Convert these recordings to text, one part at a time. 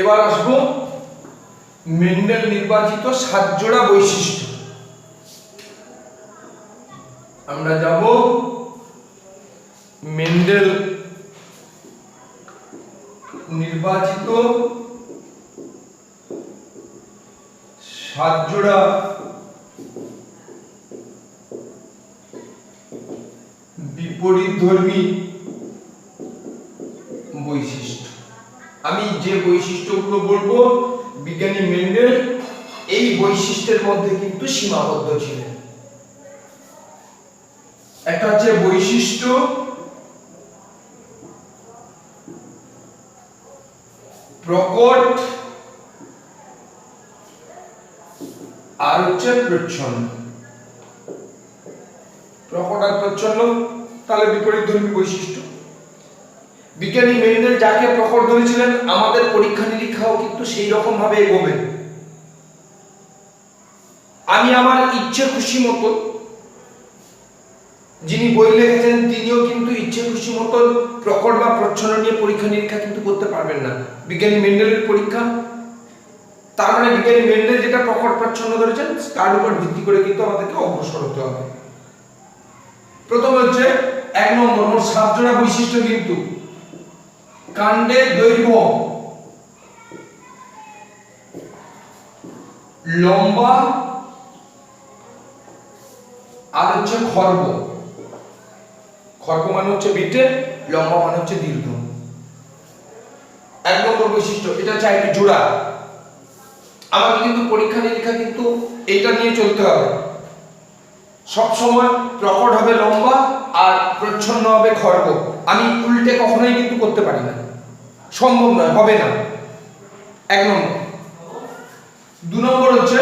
এবার আসবো মেন্ডেল নির্বাচিত 7 জোড়া বৈশিষ্ট্য। আমরা যাব মেন্ডেল নির্বাচিত 7 জোড়া বিপরীতধর্মী বৈশিষ্ট্য। আমি যে বৈশিষ্ট্যগুলো বলবো বিজ্ঞানী মেন্ডেল এই বৈশিষ্ট্যের মধ্যে কিন্তু সীমাবদ্ধ ছিলেন। একটা হচ্ছে বৈশিষ্ট্য প্রকট আর হচ্ছে প্রচ্ছন্ন। প্রকট আর প্রচ্ছন্ন তাহলে বিপরীতধর্মী বৈশিষ্ট্য। বিজ্ঞানী মেন্ডেল যাকে প্রকট ধরেছিলেন, আমাদের পরীক্ষা নিরীক্ষাও কিন্তু সেই রকম ভাবে এগোবে। আমি আমার ইচ্ছে খুশি মতো, যিনি বই লিখেছেন তিনিও কিন্তু ইচ্ছে খুশি মতো প্রকট বা প্রচ্ছন্ন নিয়ে পরীক্ষা নিরীক্ষা কিন্তু করতে পারবেন না। বিজ্ঞানী মেন্ডেলের পরীক্ষা, তার মানে বিজ্ঞানী মেন্ডেল যেটা প্রকট প্রচ্ছন্ন ধরেছেন তার উপর ভিত্তি করে কিন্তু আমাদেরকে অগ্রসর হতে হবে। প্রথম হচ্ছে 1 নম্বর, মোট 7 জোড়া বৈশিষ্ট্য কিন্তু কাণ্ডের দৈর্ঘ্য লম্বা আর হচ্ছে খর্ব। খর্ব মানে হচ্ছে বেটে, লম্বা মানে হচ্ছে দীর্ঘ। 1 নম্বর বৈশিষ্ট্য, এটা চাইবে জোড়া। আমাকে কিন্তু পরীক্ষা নিরীক্ষা কিন্তু এটা নিয়ে চলতে হবে। সব সময় প্রকট হবে লম্বা আর প্রচ্ছন্ন হবে খর্ব। আমি উল্টে কখনোই কিন্তু করতে পারি না, সম্ভব নয়, হবে না। 1 নম্বর। 2 নম্বর হচ্ছে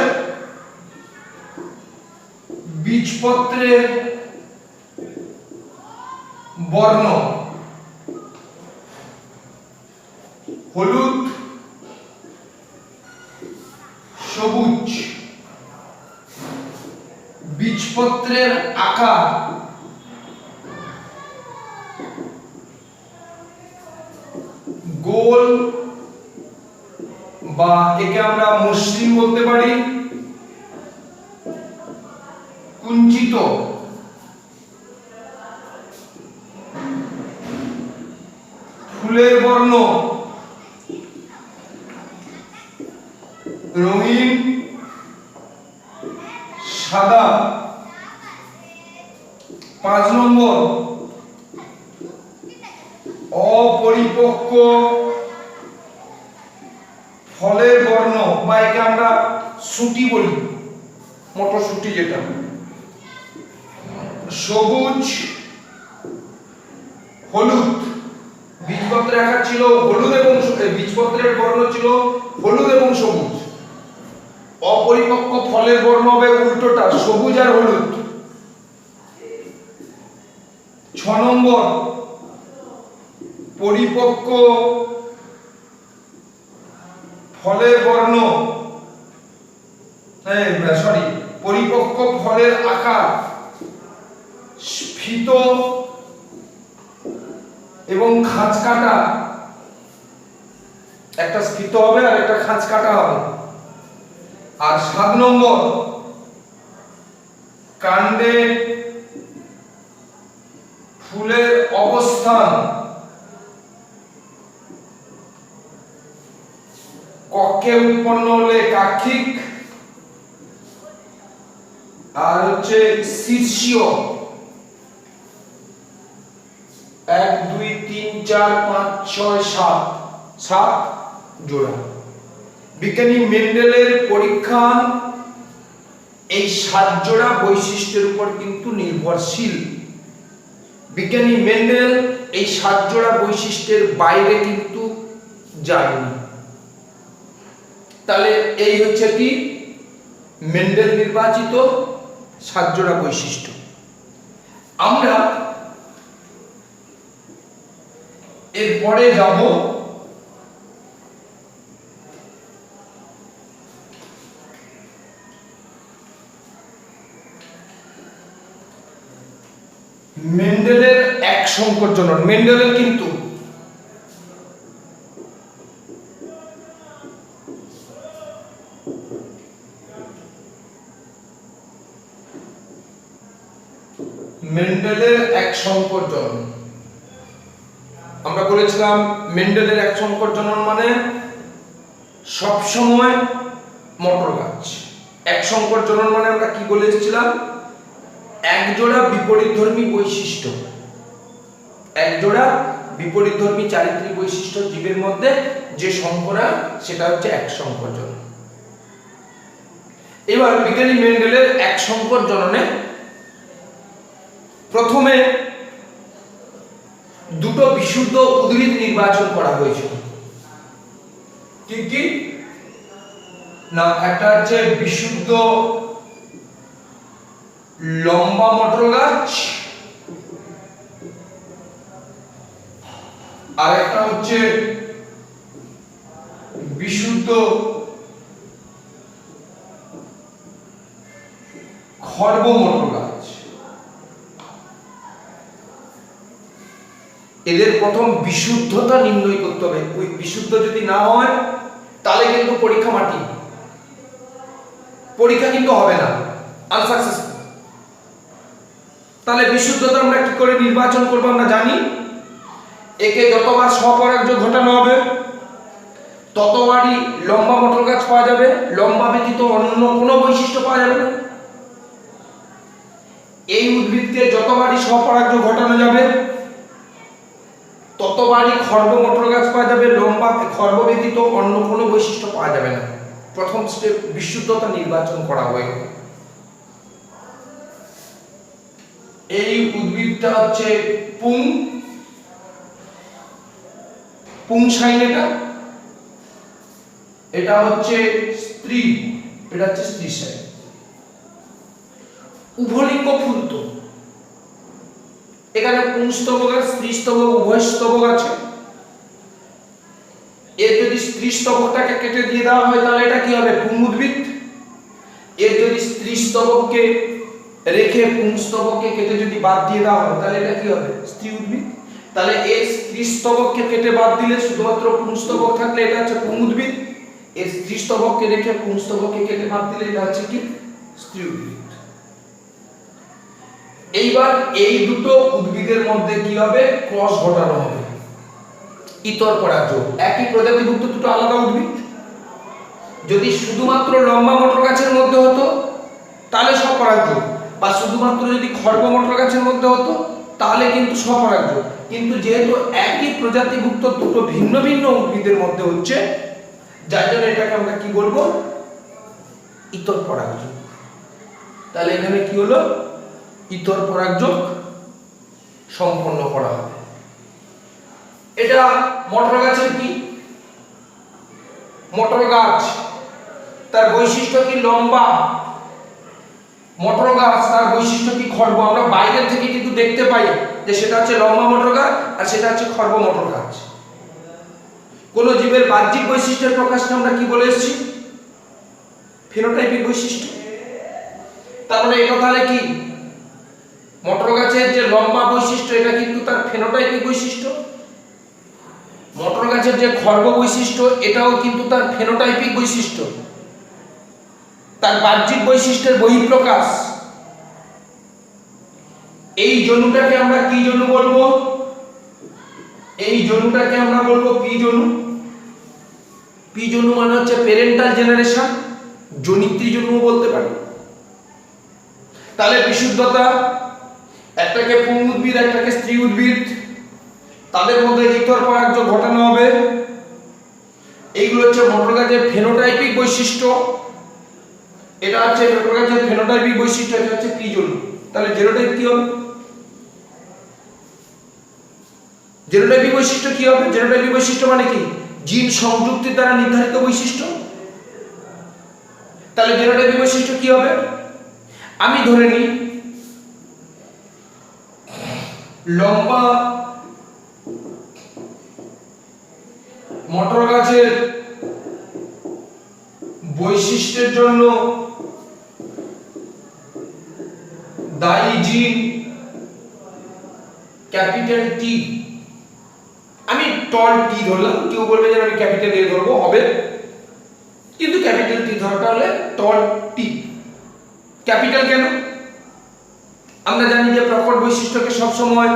বীজপত্রের বর্ণ হলুদ, সবুজ। বীজপত্রের আকার গোল বা একে আমরা মসৃণ বলতে পারি, কুঞ্চিত। ফুলের বর্ণ রঙিন, সাদা। 5 নম্বর, অপরিপক্ক ফলের বর্ণ বা একে আমরা শুঁটি বলি, মটরশুঁটি যেটা। সবুজ, হলুদ। বীজপত্রের আকার ছিল হলুদ এবং বীজপত্রের বর্ণ ছিল হলুদ এবং সবুজ। অপরিপক্ক ফলের বর্ণ হবে উল্টোটা, সবুজ আর হলুদ। 6 নম্বর, পরিপক্ক ফলের বর্ণ পরিপক্ক ফলের আকার স্ফীত এবং খাঁজ কাটা। একটা স্ফীত হবে আর একটা খাঁজ কাটা হবে। আর 7 নম্বর, কাণ্ডে ফুলের অবস্থান কক্ষে উৎপন্ন হলে কাক্ষিক আর হচ্ছে শীর্ষীয়। 1 2 3 4 5 6 7 জোড়া। বিজ্ঞানী মেন্ডেলের পরীক্ষা এই 7 জোড়া বৈশিষ্ট্যের উপর কিন্তু নির্ভরশীল। বিজ্ঞানী মেন্ডেল এই 7 জোড়া বৈশিষ্ট্যের বাইরে কিন্তু যায়নি। তাহলে এই হচ্ছে কি মেন্ডেল নির্বাচিত 7 জোড়া বৈশিষ্ট্য। আমরা এরপরে যাব মেন্ডেলের এক সংকর জনন। মেন্ডেলের কিন্তু মেন্ডেলের এক সংকর জনন। আমরা বলেছিলাম মেন্ডেলের এক সংকর জনন মানে সবসময় মটর গাছ। এক সংকর জনন মানে আমরা কি বলেছিলাম, একজোড়া বিপরীতধর্মী বৈশিষ্ট্য, একজোড়া বিপরীতধর্মী চারিত্রিক বৈশিষ্ট্য জীবের মধ্যে যে সংকরা সেটা হচ্ছে এক সংকর জনন। এবার বিজ্ঞানী মেন্ডেলের এক সংকর জননে প্রথমে দুটো বিশুদ্ধ উদ্ভিদ নির্বাচন করা হয়েছিল। কি কি না, একটা হচ্ছে বিশুদ্ধ লম্বা মটর গাছ, আর একটা হচ্ছে বিশুদ্ধ খর্ব মটর গাছ। এদের প্রথম বিশুদ্ধতা নির্ণয় করতে হবে। ওই বিশুদ্ধ যদি না হয় তাহলে কিন্তু পরীক্ষা মাটি, পরীক্ষা কিন্তু হবে না, আনসাকসেসফুল। তাহলে বিশুদ্ধতা আমরা কি করে নির্বাচন করব? আমরা জানি একে যতবার স্বপরাগযোগ ঘটানো হবে ততবারই লম্বা মটর গাছ পাওয়া যাবে, লম্বা ব্যতীত অন্য কোনো বৈশিষ্ট্য পাওয়া যাবে না। এই উদ্ভিদকে যতবারই স্বপরাগযোগ ঘটানো যাবে ততবারই খর্ব মটর গাছ পাওয়া যাবে, লম্বা খর্ব ব্যতীত অন্য কোনো বৈশিষ্ট্য পাওয়া যাবে না। প্রথম স্টেপ বিশুদ্ধতা নির্বাচন করা হয়। এই উদ্ভিদটা হচ্ছে পুংসাইন, এটা হচ্ছে স্ত্রী, এটা হচ্ছে স্ত্রী সাইন। উভলিঙ্গ ফুলত, এখানে পুংস্তবক আর স্ত্রীস্তবক উভয় স্তবক আছে। এর যদি স্ত্রীস্তবকটাকে কেটে দিয়ে দেওয়া হয় তাহলে এটা কি হবে? পুং উদ্ভিদ। এর যদি স্ত্রীস্তবককে রেখে পুংস্তবককে কেটে যদি বাদ দিয়ে দেওয়া হয় তাহলে এটা কি হবে? স্ত্রী উদ্ভিদ। তাহলে এর স্ত্রীস্তবককে কেটে বাদ দিলে শুধুমাত্র পুংস্তবক থাকলে এটা হচ্ছে পুং উদ্ভিদ। এর স্ত্রীস্তবককে রেখে পুংস্তবককে কেটে বাদ দিলে এটা হচ্ছে কি? স্ত্রী উদ্ভিদ। এইবার এই দুটো উদ্ভিদের মধ্যে কি হবে? ক্রস ঘটানো হবে, ইতর পরাগযোগ। একই প্রজাতিভুক্ত দুটো আলাদা উদ্ভিদ। যদি শুধুমাত্র লম্বা মটর গাছের মধ্যে হতো তাহলে স্বপরাগযোগ, বা শুধুমাত্র যদি খর্ব মটর গাছের মধ্যে হতো তাহলে কিন্তু স্বপরাগযোগ। কিন্তু যেহেতু একই প্রজাতিভুক্ত দুটো ভিন্ন ভিন্ন উদ্ভিদের মধ্যে হচ্ছে, যার জন্য এটাকে আমরা কি বলবো? ইতর পরাগযোগ। তাহলে এখানে কি হলো? ইতর পরাগযোগ সম্পন্ন করা হবে। এটা মটর গাছের কি? মটর গাছ তার বৈশিষ্ট্য কি? লম্বা। মটর গাছ তার বৈশিষ্ট্য কি? খর্ব। আমরা বাইরে থেকে কিন্তু দেখতে পাই যে সেটা হচ্ছে লম্বা মটর গাছ আর সেটা হচ্ছে খর্ব মটর গাছ। কোন জীবের বাহ্যিক বৈশিষ্ট্যের প্রকাশকে আমরা কি বলে এসেছি? ফিনোটাইপিক বৈশিষ্ট্য। তার মানে এটা তাহলে কি? মটর গাছের যে লম্বা বৈশিষ্ট্য এটা কিন্তু তার ফিনোটাইপিক বৈশিষ্ট্য। মটর গাছের যে খর্ব বৈশিষ্ট্য এটাও কিন্তু তার ফিনোটাইপিক বৈশিষ্ট্য, তার বাহ্যিক বৈশিষ্ট্যের বহিঃপ্রকাশ। এই জনুটাকে আমরা কি জনু বলবো? এই জনুটাকে আমরা বলবো পি জনু। পি জনু মানে হচ্ছে প্যারেন্টাল জেনারেশন, জনিত্রী জনু বলতে পারি। তাহলে বিশুদ্ধতা, একটাকে পুং উদ্ভিদ একটাকে স্ত্রী উদ্ভিদ, তাদের মধ্যে ইতর পরাগযোগ ঘটানো হবে। এইগুলো হচ্ছে মটর গাছের ফেনোটাইপিক বৈশিষ্ট্য। এটা হচ্ছে মটর গাছের ফেনোটাইপিক বৈশিষ্ট্য, এটা হচ্ছে পি জনু। তাহলে জেনোটাইপ কি হবে? জেনোটাইপিক বৈশিষ্ট্য কি হবে? জেনোটাইপিক বৈশিষ্ট্য মানে কি? জিন সংযুক্তির দ্বারা নির্ধারিত বৈশিষ্ট্য। তাহলে জেনোটাইপিক বৈশিষ্ট্য কি হবে? আমি ধরে নিই লম্বা মটর গাছের বৈশিষ্ট্যের জন্য দায়ী জিন ক্যাপিটাল টি। আমি টল টি ধরলাম, কেউ বলবে যে আমি ক্যাপিটাল এ ধরবো, হবে, কিন্তু ক্যাপিটাল টি ধরাটা হলে টল টি। ক্যাপিটাল কেন? আমরা জানি যে প্রকট বৈশিষ্ট্যকে সবসময়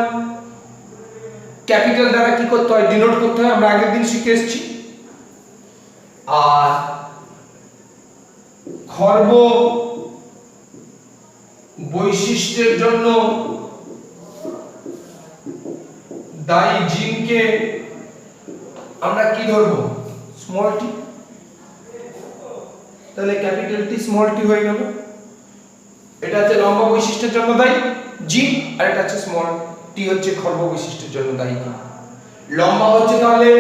ক্যাপিটাল দ্বারা কি করতে হয়, ডিনোট করতে হয়, আমরা আগের দিন শিখে এসেছি। আর খর্ব বৈশিষ্ট্যের জন্য দায়ী জিনকে আমরা কি ধরবো, স্মল টি। তাহলে ক্যাপিটাল টি স্মল টি হয়ে গেল। এটা হচ্ছে লম্বা বৈশিষ্ট্যের জন্য দায়ী জিন, আর এটা হচ্ছে স্মল টি হচ্ছে খর্ব বৈশিষ্ট্যের জন্য দায়ী। লম্বা হচ্ছে তাহলে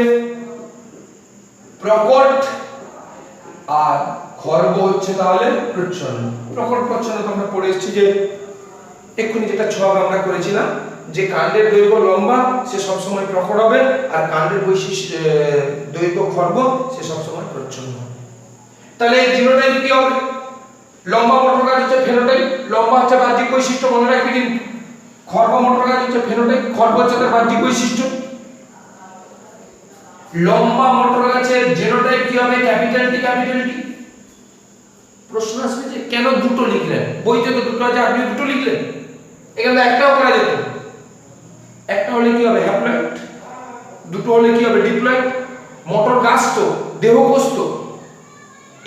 প্রকট, আর খর্ব হচ্ছে তাহলে প্রচ্ছন্ন। প্রকট প্রচ্ছন্ন তো আমরা পড়ে এসেছি যে এক্ষুনি যেটা ছক আমরা করেছিলাম, যে কাণ্ডের দৈর্ঘ্য লম্বা সে সবসময় প্রকট হবে, আর কাণ্ডের বৈশিষ্ট্য দৈর্ঘ্য খর্ব সে সবসময় প্রচ্ছন্ন হবে। তাহলে জিনোটাইপ কি হবে, লম্বা মটরগাছ হচ্ছে ফেনোটাইপ, লম্বা হচ্ছে বাহ্যিক বৈশিষ্ট্য, মনে রাখবি কিন্তু। খর্ব মটরগাছ হচ্ছে ফেনোটাইপ, খর্ব হচ্ছে তার বাহ্যিক বৈশিষ্ট্য। লম্বা মটরগাছের জিনোটাইপ কি হবে, ক্যাপিটাল টি, ক্যাপিটাল টি। প্রশ্ন আসবে যে কেন দুটো লিখলেন, বইতে তো দুটো আছে, আপনি দুটো লিখলেন, এখানে একটাও করা যেত। একটা হলে কি হবে, হ্যাপ্লয়েড, দুটো হলে কি হবে, ডিপ্লয়েড। মটর গাছ তো দেহকোষ তো,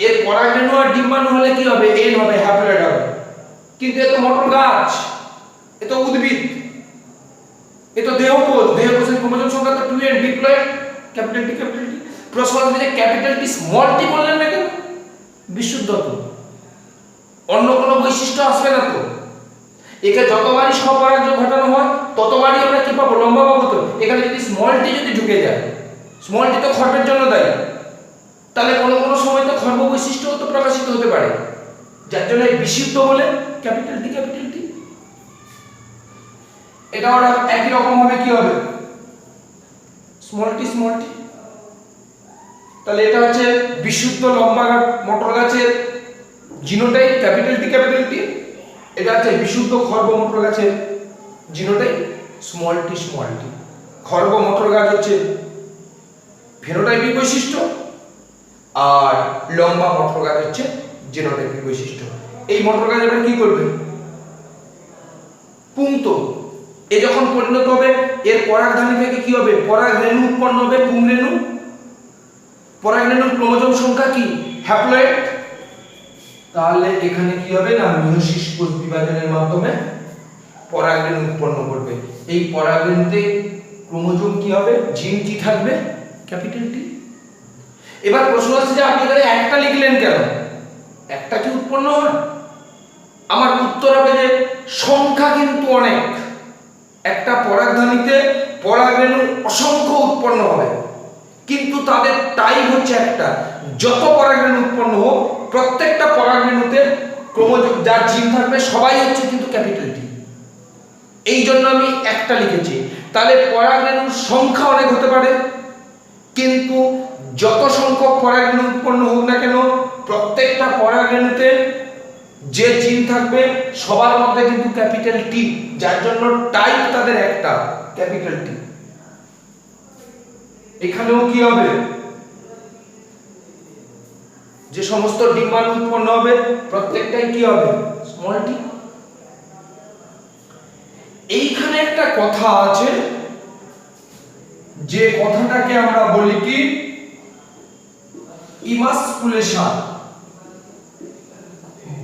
এর পরাগরেণু আর ডিম্বাণু হলে কি হবে, এন হবে, হ্যাপ্লয়েড হবে। কিন্তু এ তো মটর গাছ, এ তো উদ্ভিদ, এ তো দেহকোষ, দেহকোষের ক্রোমোজোম সংখ্যা তো 2n, diploid, capital T, capital T. প্রশ্ন আসবে যে ক্যাপিটাল টি স্মল টি বললেন না কেন, বিশুদ্ধ তো, অন্য কোনো বৈশিষ্ট্য আসবে না তো। একে যতবারই স্বপরাগযোগ ঘটানো হয় ততবারই আমরা কি পাবো, লম্বা পাবো তো। এখানে যদি স্মল টি যদি ঢুকে যায়, স্মল টি তো খর্বের জন্য দায়ী, তাহলে কোনো কোনো সময় তো খর্ব বৈশিষ্ট্য তো প্রকাশিত হতে পারে, যার জন্য বিশুদ্ধ বলে ক্যাপিটাল টি, ক্যাপিটাল টি। এটা ওরা একই রকম ভাবে কি হবে, স্মল টি, স্মল টি। তাহলে এটা হচ্ছে বিশুদ্ধ লম্বা মটর গাছের genotype, capital T, capital T. এটা হচ্ছে বিশুদ্ধ খর্ব মটর গাছের genotype, small tea, small tea. খর্ব মটর গাছ হচ্ছে ফেনোটাইপিক বৈশিষ্ট্য, আর লম্বা মটর গাছ হচ্ছে জিনোটাইপিক বৈশিষ্ট্য। এই মটর গাছ এবার কি করবে, পুংত। এ যখন পরিণত হবে, এর পরাগধানী থেকে কি হবে, পরাগরেণু উৎপন্ন হবে, পুংরেণু। পরাগরেণুর ক্রোমোজোম সংখ্যা কি, হ্যাপ্লয়েড। তাহলে এখানে কি হবে না, মিয়োসিস কোষ বিভাজনের মাধ্যমে পরাগরেণু উৎপন্ন করবে। এই পরাগরেণুতে ক্রোমোজোম কি হবে, জিন কি থাকবে, ক্যাপিটাল টি। এবার প্রশ্ন আছে যে আপনি এখানে একটা লিখলেন কেন, একটা কি উৎপন্ন হয়? আমার উত্তর হবে যে সংখ্যা কিন্তু অনেক, একটা পরাগধানীতে পরাগরেণু অসংখ্য উৎপন্ন হবে, কিন্তু তাদের টাইপ হচ্ছে একটা। যত পরাগরেণু উৎপন্ন হোক, প্রত্যেকটা পরাগরেণুতে ক্রোমোজোম যার জিন থাকবে সবাই হচ্ছে কিন্তু ক্যাপিটাল টি। এই জন্য আমি একটা লিখেছি। তাহলে পরাগরেণুর সংখ্যা অনেক হতে পারে, কিন্তু যত সংখ্যক পরাগরেণু উৎপন্ন হোক না কেন, প্রত্যেকটা পরাগরেণুতে যে জিন থাকবে সবার মধ্যে কিন্তু ক্যাপিটাল টি, যার জন্য টাইপ তাদের একটা, ক্যাপিটাল টি। এখানেও কি হবে, যে সমস্ত ডিম্বাণু উৎপন্ন হবে প্রত্যেকটাই কি হবে, স্মল টি। এইখানে একটা কথা আছে, যে কথাটাকে আমরা বলি কি, ইমাসকুলেশন,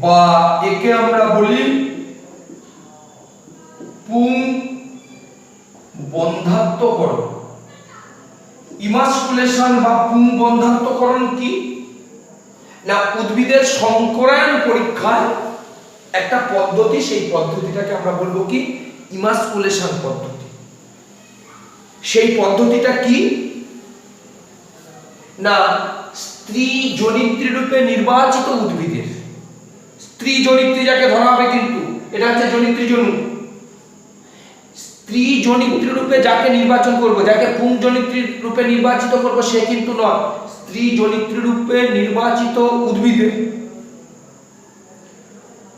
বা একে আমরা বলি পুং বন্ধাত্মকরণ। ইমাসকুলেশন বা পুং বন্ধাত্মকরণ কি না, উদ্ভিদের সংকরায়ন পরীক্ষার একটা পদ্ধতি, সেই পদ্ধতিটাকে আমরা বলবো কি, ইমাসকুলেশন পদ্ধতি। সেই পদ্ধতিটা কি না, স্ত্রী জনিত্রী রূপে নির্বাচিত উদ্ভিদের, স্ত্রী জনিত্রী যাকে ধরা হবে, কিন্তু এটা হচ্ছে জনিত্রী জনু। স্ত্রী জনিত্রী রূপে যাকে নির্বাচন করব, যাকে পুং জনিত্রী রূপে নির্বাচিত করব, সে কিন্তু নয়। স্ত্রী জনিত্রী রূপে নির্বাচিত উদ্ভিদের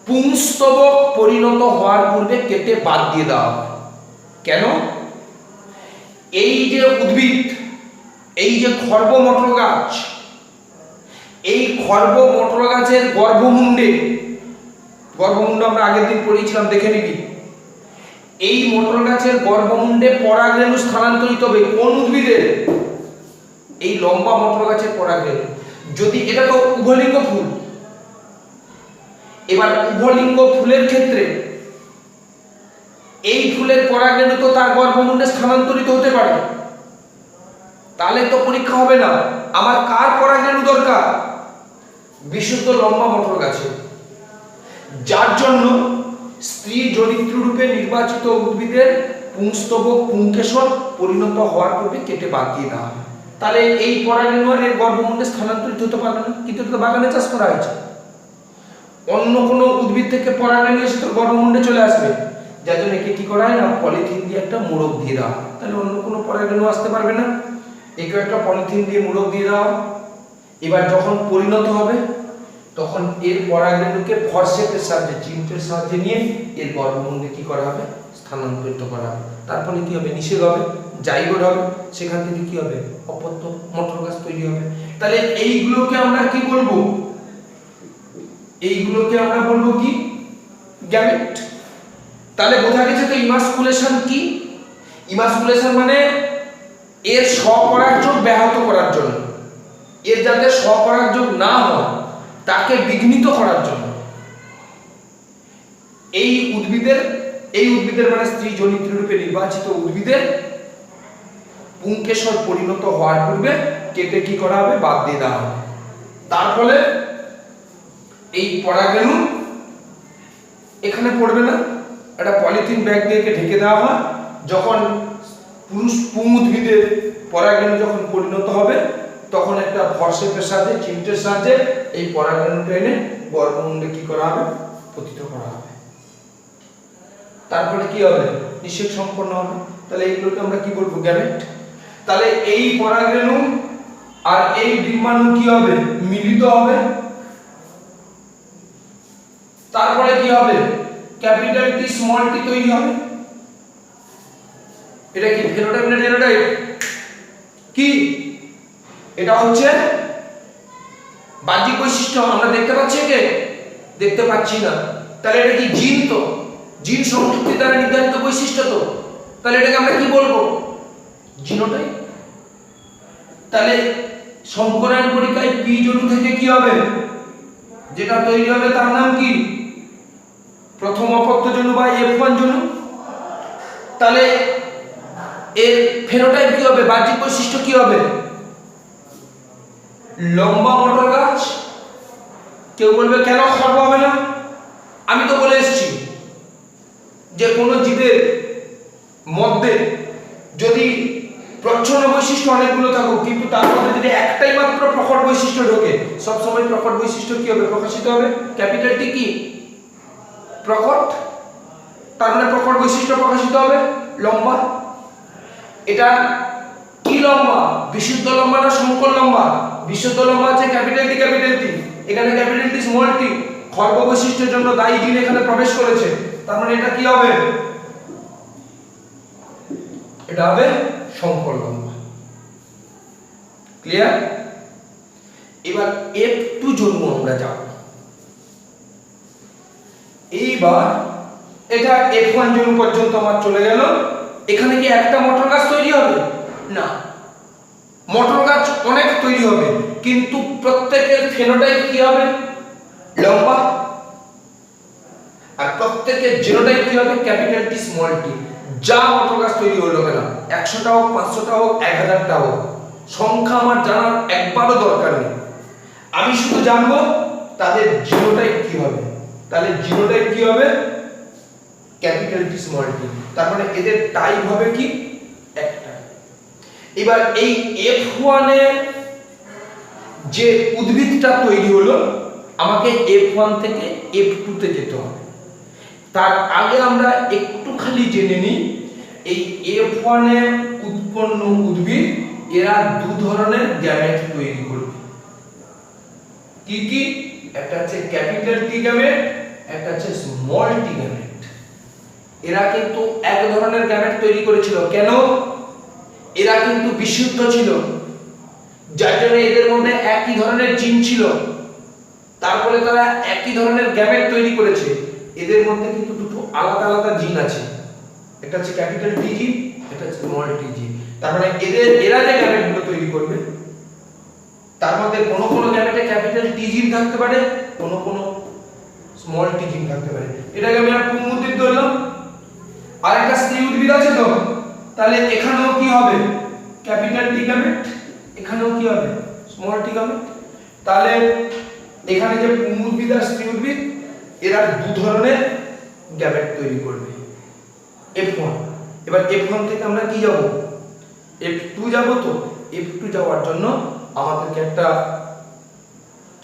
পুংস্তবক পরিণত হওয়ার পূর্বে কেটে বাদ দিয়ে দেওয়া হয়। কেন? এই যে উদ্ভিদ, এই যে খর্ব মটর গাছ, এই খর্ব মটর গাছের গর্ভমুণ্ডে, গর্ভমুণ্ড আমরা আগের দিন পড়িয়েছিলাম, দেখে নিবি, এই মটর গাছের গর্ভমুণ্ডে পরাগরেণু স্থানান্তরিত হবে কোন উদ্ভিদের? এই লম্বা মটর গাছের পরাগরেণু। যদি এটা তো উভলিঙ্গ ফুল, এবার উভলিঙ্গ ফুলের ক্ষেত্রে এই ফুলের পরাগরেণু তো তার গর্ভমুণ্ডে স্থানান্তরিত হতে পারে, তাহলে তো পরীক্ষা হবে না। আমার কার পরাগরেণু দরকার? বিশুদ্ধ লম্বা মটর গাছে, যার জন্য স্ত্রী চরিত্র রূপে নির্বাচিত উদ্ভিদের পুংস্তবক পুংকেশর পরিণত হওয়ার পূর্বে কেটে বাদ দিয়ে দেওয়া হয়। তাহলে এই পরাগরেণু আর এর গর্ভমুণ্ডে স্থানান্তরিত হতে পারবে না, কিন্তু এটা তো বাগানে চাষ করা হয়েছে। অন্য কোনো উদ্ভিদ থেকে পরাগরেণু এসে তোর গর্ভমুণ্ডে চলে আসবে, যার জন্য একে কি করা হয় না, পলিথিন দিয়ে একটা মোড়ক দিয়ে দেওয়া হয়। তাহলে অন্য কোনো পরাগরেণু আসতে পারবে না, একে একটা পলিথিন দিয়ে মোড়ক দিয়ে দেওয়া। এবার যখন পরিণত হবে তখন এর পরাগরেণুকে ফরসেপের সাহায্যে, চিমটের সাহায্যে নিয়ে এর গর্ভমুণ্ডে কি করা হবে, স্থানান্তরিত করা হবে। তারপরে কি হবে, নিষেক হবে, জাইগোট হবে, সেখান থেকে কি হবে, অপত্য মটর গাছ তৈরি হবে। তাহলে এইগুলোকে আমরা কি বলবো? এইগুলোকে আমরা বলবো কি, গ্যামেট। তাহলে বোঝা গেছে তো ইমাসকুলেশন কি। ইমাসকুলেশন মানে এর স্বপরাগযোগ ব্যাহত করার জন্য, এর যাতে স্বপরাগযোগ না হয় তাকে বিঘ্নিত করার জন্য এই উদ্ভিদের মানে স্ত্রী জনিত্র রূপে নির্বাচিত উদ্ভিদের পুংকেশর পরিণত হওয়ার পূর্বে কেটে কি করা হবে, বাদ দিয়ে দেওয়া হবে। তার ফলে এই পরাগরেণু এখানে পড়বে না, একটা পলিথিন ব্যাগ দিয়ে ঢেকে দেওয়া হয়। যখন পুরুষ পুং উদ্ভিদের পরাগরেণু যখন পরিণত হবে তখন একটা ফরসেপের সাহায্যে, চিমটের সাহায্যে এই পরাগরেণুটা এনে গর্ভমুণ্ডে কি করা হবে, পতিত করা হবে। তারপরে কি হবে, নিষেক সম্পন্ন হবে। তাহলে এইগুলোকে আমরা কি বলবো, গ্যামেট। তাহলে এই পরাগরেণু আর এই ডিম্বাণু কি হবে, মিলিত হবে। তারপরে কি হবে, ক্যাপিটাল টি স্মল টি তৈরি হবে। এটা কি ফেনোটাইপ না জেনোটাইপ? কি এটা হচ্ছে বাহ্যিক বৈশিষ্ট্য, আমরা দেখতে পাচ্ছি একে, দেখতে পাচ্ছি না। তাহলে এটা কি জিন? তো জিন সংযুক্তি দ্বারা নির্ধারিত বৈশিষ্ট্য। তো তাহলে এটাকে আমরা কি বলবো, জিনোটাইপ। তাহলে সংকরায়ন পরীক্ষায় পি জনু থেকে কি হবে, যেটা তৈরি হবে তার নাম কি, প্রথম অপত্য জনু বা F1 জনু। তাহলে এর ফেনোটাইপ কি হবে, বাহ্যিক বৈশিষ্ট্য কি হবে, লম্বা মটর গাছ। কেউ বলবে কেন খর্ব হবে না? আমি তো বলে এসেছি যে কোনো জীবের মধ্যে যদি প্রচ্ছন্ন বৈশিষ্ট্য অনেকগুলো থাকুক, কিন্তু তার মধ্যে যদি একটাই মাত্র প্রকট বৈশিষ্ট্য ঢোকে, সবসময় প্রকট বৈশিষ্ট্য কি হবে, প্রকাশিত হবে। ক্যাপিটাল টি কি, প্রকট। তার মানে প্রকট বৈশিষ্ট্য প্রকাশিত হবে, লম্বা। এটা কি লম্বা, বিশুদ্ধ লম্বা না সংকর লম্বা? বিশুদ্ধ লম্বা আছে ক্যাপিটাল টি, এখানে ক্যাপিটাল টি স্মল টি, খর্ব বৈশিষ্ট্যের জন্য দায়ী জিন এখানে প্রবেশ করেছে। তার মানে এটা কি হবে, এটা হবে সংকর লম্বা। ক্লিয়ার? এবার F2 জন্ম আমরা যাব। এইবার এটা F1 জন্ম পর্যন্ত আমার চলে গেল। এখানে কি একটা মটর গাছ তৈরি হবে? না, মটর গাছ অনেক তৈরি হবে, কিন্তু প্রত্যেকের ফেনোটাইপ কি হবে, লম্বা। আর প্রত্যেকের জিনোটাইপ কি হবে, ক্যাপিটাল টি স্মল টি। যা মটর গাছ তৈরি হলো কেন, 100টা হোক, 500টা হোক, 1000টা হোক, সংখ্যা আমার জানার একবারও দরকার নেই। আমি শুধু জানবো তাদের জিনোটাইপ কি হবে। তাহলে জিনোটাইপ কি হবে, ক্যাপিটাল টি স্মল টি। তার মানে এদের টাইপ হবে কি, একটা। এবার এই F1 এ যে উদ্ভিদটা তৈরি হলো, আমাকে F1 থেকে F2 তে যেতে হবে। তার আগে আমরা একটু খালি জেনে নিই, এই F1 এ উৎপন্ন উদ্ভিদ এরা দু ধরনের গ্যামেট তৈরি করবে। কি কি? একটা হচ্ছে ক্যাপিটাল টি গ্যামেট, একটা হচ্ছে স্মল টি গ্যামেট। এরা কিন্তু এক ধরনের গ্যামেট তৈরি করেছিল। কেন? এরা কিন্তু বিশুদ্ধ ছিল, যার জন্য এদের মধ্যে একই ধরনের জিন ছিল। তারপরে তারা একই ধরনের গ্যামেট তৈরি করেছে। এদের মধ্যে কিন্তু দুটো আলাদা আলাদা জিন আছে। একটা হচ্ছে ক্যাপিটাল টিজি, এটা হচ্ছে স্মল টিজি। তার মানে এরা যে গ্যামেটগুলো তৈরি করবে তার মধ্যে কোনো কোনো গ্যামেটে ক্যাপিটাল টিজি থাকতে পারে, কোনো কোনো স্মল টিজি থাকতে পারে। এটাকে আমি আর পুংউদ্ভিদ ধরলাম। আর একটা স্ত্রী উদ্ভিদ আছে তো, তাহলে এখানেও কি হবে? ক্যাপিটাল টি গ্যামেট, এখানেও কি হবে? Small t gamete. তাহলে এখানে যে পুংউদ্ভিদ আর স্ত্রী উদ্ভিদ এরা দু ধরনের গ্যামেট তৈরি করবে। F1, এবার F1 থেকে আমরা কি যাব? F2 যাব। তো F2 যাওয়ার জন্য আমাদেরকে একটা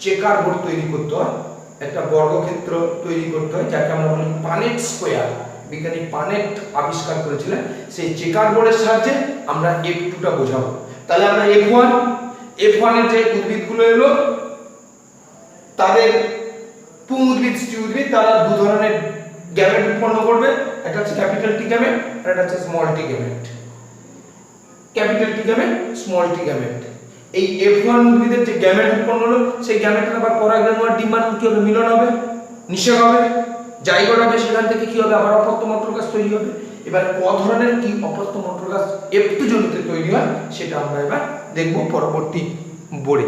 চেকার বোর্ড তৈরি করতে হয়, একটা বর্গক্ষেত্র তৈরি করতে হয়, যাকে আমরা বলি পানেট স্কয়ার। বিজ্ঞানী পানেট আবিষ্কার করেছিলেন। সেই চেকার বোর্ডের সাহায্যে আমরা F2টা বোঝাবো। তাহলে আমরা F1 এর যে উদ্ভিদগুলো এলো তাদের পুং উদ্ভিদ, স্ত্রী উদ্ভিদ, তারা দু ধরনের গ্যামেট উৎপন্ন করবে, একটা হচ্ছে ক্যাপিটাল টি গ্যামেট আর একটা হচ্ছে small t gamete. Capital t gamete, small t gamete. এই F1 উদ্ভিদের যে গ্যামেট উৎপন্ন হলো সেই গ্যামেটের আবার পরাগরেণু আর ডিম্বাণু কি হবে? মিলন হবে, নিষেক হবে, জাইগোট হবে, সেখান থেকে কি হবে? আবার অপত্য মটরগাছ তৈরি হবে। এবার ক ধরনের কি অপত্য মটরগাছ F2 জনিতে তৈরি হয় সেটা আমরা এবার দেখব পরবর্তী বোর্ডে।